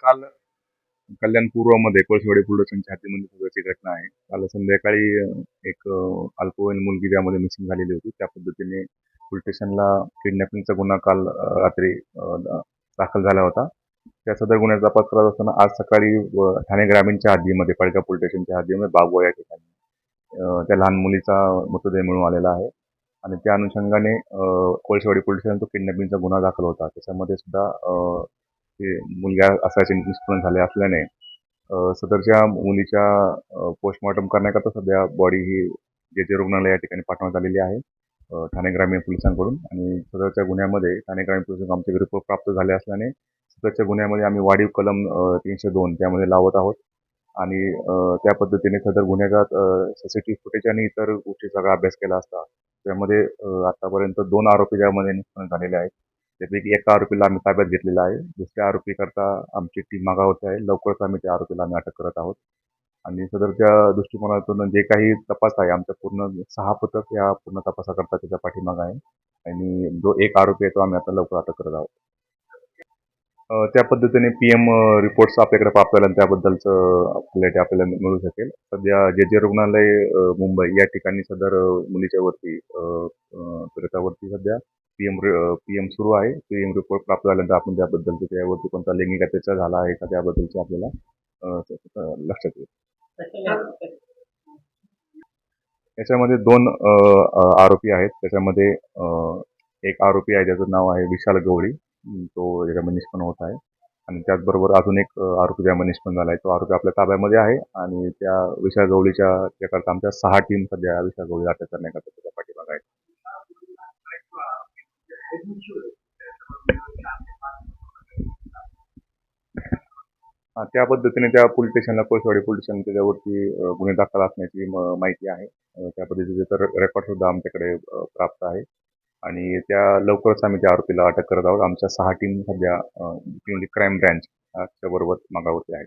काल कल्याण पूर्वमध्ये कोळशेवाडी पोलीस स्टेशनच्या हद्दीमध्ये सदरची घटना आहे. काल संध्याकाळी एक अल्पवयीन मुलगी ज्यामध्ये मिसिंग झालेली होती. त्या पद्धतीने पोलीस स्टेशनला किडनॅपिंगचा गुन्हा काल रात्री दाखल झाला होता. त्या सदर गुन्ह्याचा तपास करत असताना आज सकाळी ठाणे ग्रामीणच्या हद्दीमध्ये पडका पोलीस स्टेशनच्या हद्दीमध्ये बागवा या ठिकाणी त्या लहान मुलीचा मृतदेह मिळून आलेला आहे. आणि त्या अनुषंगाने कोळशेवाडी पोलीस स्टेशन तो किडनॅपिंगचा गुन्हा दाखल होता. त्याच्यामध्ये सुद्धा ते मुलगा असायचे निष्पन्न झाले असल्याने सदरच्या मुलीच्या पोस्टमॉर्टम करण्याकरता सध्या बॉडी ही जे रुग्णालय या ठिकाणी पाठवण्यात आलेली आहे ठाणे ग्रामीण पोलिसांकडून. आणि सदरच्या गुन्ह्यामध्ये ठाणे ग्रामीण पोलिसांकडून आमचे रिपोर्ट प्राप्त झाले असल्याने सदरच्या गुन्ह्यामध्ये आम्ही वाढीव कलम 302 त्यामध्ये लावत आहोत. आणि त्या पद्धतीने सदर गुन्ह्याचा सीसीटीव्ही फुटेज आणि इतर गोष्टी सगळा अभ्यास केला असता त्यामध्ये आतापर्यंत 2 आरोपी ज्यामध्ये निष्पन्न झालेले आहेत. त्यापैकी एका आरोपीला आम्ही ताब्यात घेतलेला आहे. दुसऱ्या आरोपीकरता आमची टीम मागावरती आहे. लवकरच आम्ही त्या आरोपीला अटक करत आहोत. आणि सदरच्या दृष्टिकोनातून जे काही तपास आहे आमचा पूर्ण 6 पथक या पूर्ण तपासाकरता त्याच्या पाठीमागे आहे. आणि जो एक आरोपी आहे तो आम्ही आता लवकर अटक करत आहोत. त्या पद्धतीने PM रिपोर्ट्स आपल्याकडे प्राप्त झाले आणि त्याबद्दलचं आपल्याला मिळू शकेल. सध्या जे रुग्णालय मुंबई या ठिकाणी सदर मुलीच्या वरती पीडितावरती सध्या PM सुरू आहे. PM रिपोर्ट प्राप्त झाल्यानंतर आपण त्याबद्दलचं त्यावरती कोणता लैंगिक अत्याचार झाला आहे का त्याबद्दलचे आपल्याला लक्षात येईल. याच्यामध्ये 2 आरोपी आहेत. त्याच्यामध्ये एक आरोपी आहे ज्याचं नाव आहे विशाल गवळी. तो याच्यामध्ये निष्पन्न होत आहे. आणि त्याचबरोबर अजून एक आरोपी ज्यामध्ये निष्पन्न झाला आहे तो आरोपी आपल्या ताब्यामध्ये आहे. आणि त्या विशाल गवळीच्या त्याकरता आमच्या 6 टीम सध्या विशाल गवळीला अटक करण्याकरता त्याच्या पाठीमागे आहेत. त्या पद्धतीने त्या पोलीस स्टेशनला कोळशेवाडी पोलीस स्टेशन त्याच्यावरती गुन्हे दाखल असण्याची माहिती आहे. त्या पद्धतीचे तर रेकॉर्ड सुद्धा आमच्याकडे प्राप्त आहे. आणि त्या लवकरच आम्ही त्या आरोपीला अटक करत आहोत. आमच्या 6 टीम सध्या क्राईम ब्रँच च्या बरोबर मागावरती आहे.